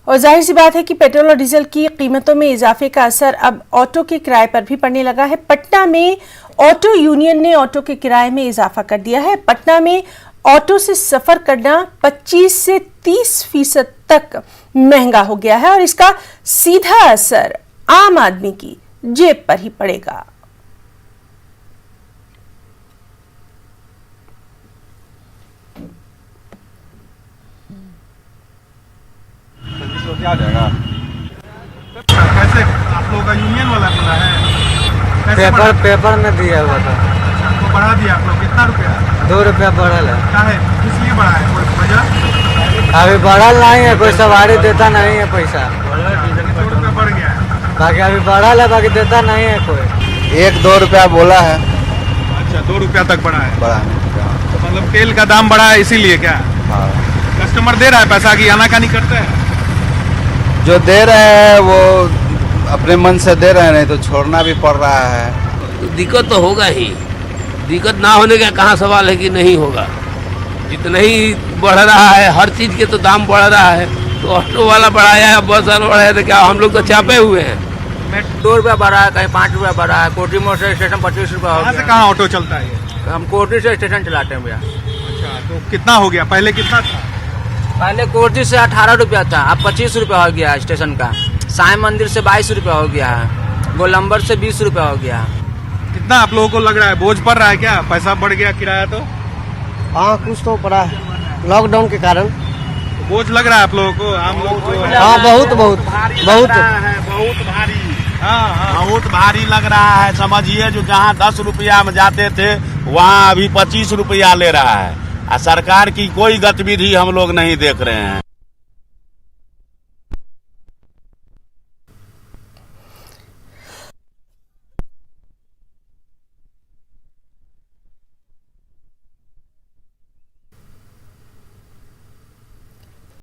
और जाहिर सी बात है कि पेट्रोल और डीजल की कीमतों में इजाफे का असर अब ऑटो के किराए पर भी पड़ने लगा है। पटना में ऑटो यूनियन ने ऑटो के किराए में इजाफा कर दिया है। पटना में ऑटो से सफर करना 25 से 30% तक महंगा हो गया है और इसका सीधा असर आम आदमी की जेब पर ही पड़ेगा। तो क्या जाएगा? कैसे आप लोगों का यूनियन वाला बोला है? पेपर में दिया हुआ था। तो बढ़ा दिया आप लोग, कितना रुपया? 2 रुपया बढ़ल है। क्या है, इसलिए बढ़ा है? कोई वजह? अभी बढ़ल नहीं है, कोई सवारी देता नहीं है पैसा। 2 रुपया बढ़ गया है। बाकी अभी बढ़ल है, बाकी देता नहीं है कोई। 1-2 रुपया बोला है। अच्छा, 2 रुपया तक बढ़ा है। बढ़ा नहीं। तो मतलब तेल का दाम बढ़ा है इसीलिए क्या? हाँ। कस्टमर दे रहा है पैसा की आनाकानी करते हैं? जो दे रहे हैं वो अपने मन से दे रहे हैं, नहीं तो छोड़ना भी पड़ रहा है। तो दिक्कत तो होगा ही, दिक्कत ना होने का कहाँ सवाल है कि नहीं होगा। जितना ही बढ़ रहा है, हर चीज़ के तो दाम बढ़ रहा है, तो ऑटो वाला बढ़ाया है, बस वाला बढ़ाया है, तो क्या हम लोग तो चापे हुए हैं। 2 रुपया बढ़ा है, कहीं 5 रुपया बढ़ा है। कोटी मोड़ से स्टेशन 25 रुपया हो कहाँ से गया। कहाँ ऑटो चलता है ये? हम कोटी से स्टेशन चलाते हैं भैया। अच्छा, तो कितना हो गया? पहले कितना था? पहले कोटी से 18 रुपया था, अब 25 रुपया हो गया स्टेशन का। साईं मंदिर से 22 रुपया हो गया है, गोलंबर से 20 रुपया हो गया। कितना आप लोगों को लग रहा है बोझ पड़ रहा है क्या? पैसा बढ़ गया किराया तो? हाँ, कुछ तो पड़ा है लॉकडाउन के कारण। बोझ लग रहा है आप लोगों को, आम लोगों को? हाँ, बहुत बहुत भारी। हाँ, बहुत भारी लग रहा है। समझिए जो जहाँ 10 रुपया में जाते थे वहाँ अभी 25 रुपया ले रहा है। सरकार की कोई गतिविधि हम लोग नहीं देख रहे हैं।